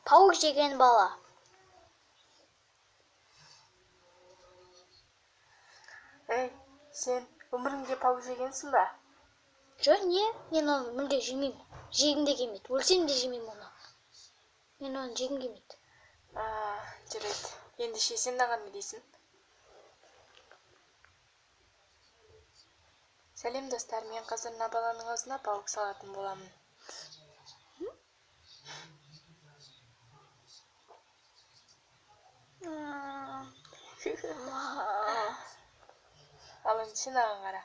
Pavuk жеген бала. Эй, сен өміріңде пауық жегенсің ба? Жоқ, не? Мен оны мүлде жемеймін. Жегім де келмейді. Өлсем де жемеймін оны. Мен оны жегім келмейді. Жарайды. Ендеше сен маған не дейсің? Сәлем достар, мен қазір мына баланың аузына пауық салатын боламын. Ал енді сен маған қара.